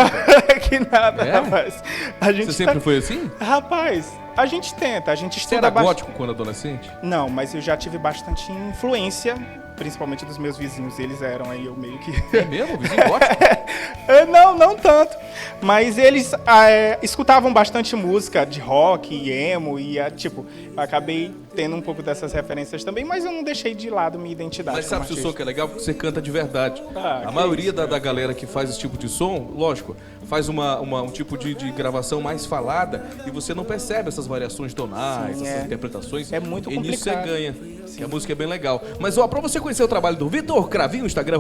Que nada, rapaz. A gente Você sempre foi assim? Rapaz, a gente tenta, a gente Você estuda era gótico quando adolescente? Não, mas eu já tive bastante influência, principalmente dos meus vizinhos. Eles eram aí, eu meio que... É mesmo? Vizinho gótico? Não tanto. Mas eles escutavam bastante música de rock e emo e, tipo, eu acabei tendo um pouco dessas referências também, mas eu não deixei de lado minha identidade. Mas sabe se o som que é legal? Porque você canta de verdade. A que maioria isso, da galera que faz esse tipo de som, lógico, faz um tipo de gravação mais falada e você não percebe essas variações tonais, Sim, essas interpretações. É muito e nisso você complicado. ganha. Que a música é bem legal. Mas, ó, pra você conhecer o trabalho do Vitor Cravin, o Instagram,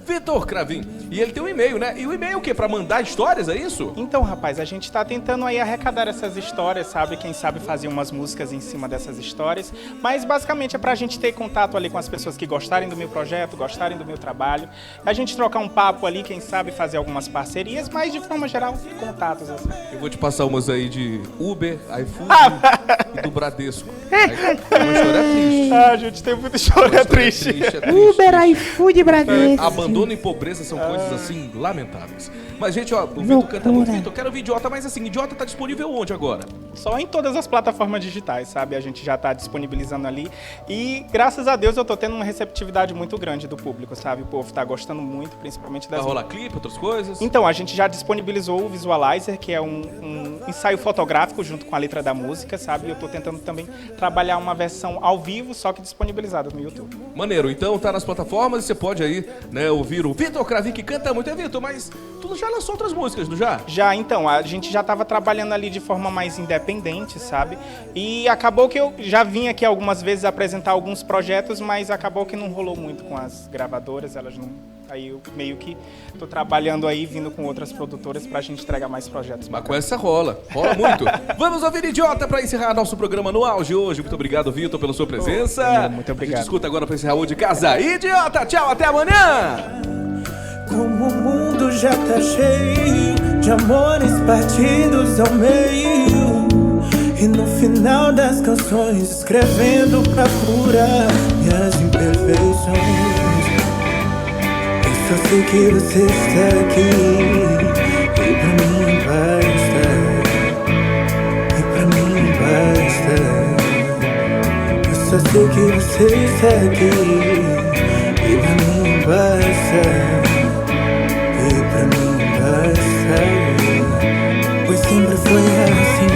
Vitor Cravin. E ele tem um e-mail, né? E o e-mail é o quê? Pra mandar histórias, é isso? Então, rapaz, a gente tá tentando aí arrecadar essas histórias, sabe? Quem sabe fazer umas músicas em cima dessas histórias. Mas, basicamente, é pra gente ter contato ali com as pessoas que gostarem do meu projeto, gostarem do meu trabalho. A gente trocar um papo ali, quem sabe fazer algumas parcerias, mas, de forma geral, contatos, assim. Eu vou te passar umas aí de Uber, iFood e do Bradesco. Uma história triste. A gente tem muita história triste. Uber, iFood, Bradesco. Abandono e pobreza são coisas assim lamentáveis. Mas, gente, ó, o Vitor canta muito. Vitor, quero ouvir Idiota, mas assim, Idiota tá disponível onde agora? Só em todas as plataformas digitais, sabe? A gente já tá disponibilizando ali. E, graças a Deus, eu tô tendo uma receptividade muito grande do público, sabe? O povo tá gostando muito, principalmente das... Vai rolar clipe, outras coisas? Então, a gente já disponibilizou o Visualizer, que é um ensaio fotográfico junto com a letra da música, sabe? E eu tô tentando também trabalhar uma versão ao vivo, só que disponibilizada no YouTube. Maneiro, então tá nas plataformas e você pode aí, né, ouvir o Vitor Cravin, que canta muito. É, Vitor, mas tu já lançou outras músicas, não já? Já, então, a gente já tava trabalhando ali de forma mais independente, sabe? E acabou que eu já vim aqui algumas vezes apresentar alguns projetos, mas acabou que não rolou muito com as gravadoras, elas não... Aí eu meio que tô trabalhando aí, vindo com outras produtoras pra gente entregar mais projetos. Mas com essa rola muito. Vamos ouvir Idiota pra encerrar nosso programa no auge hoje. Muito obrigado, Vitor, pela sua presença. Muito obrigado. A gente escuta agora pra encerrar o de casa. Idiota, tchau, até amanhã! Como o mundo já tá cheio de amores partidos ao meio, e no final das canções escrevendo pra curar minhas imperfeições. Eu só sei que você está aqui, e pra mim basta, e pra mim basta. Eu só sei que você está aqui, e pra mim basta, e pra mim basta. Pois sempre foi assim.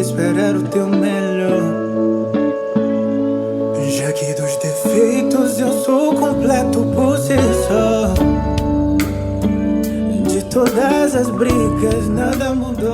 Esperar o teu melhor, já que dos defeitos eu sou completo por si só. De todas as brigas nada mudou.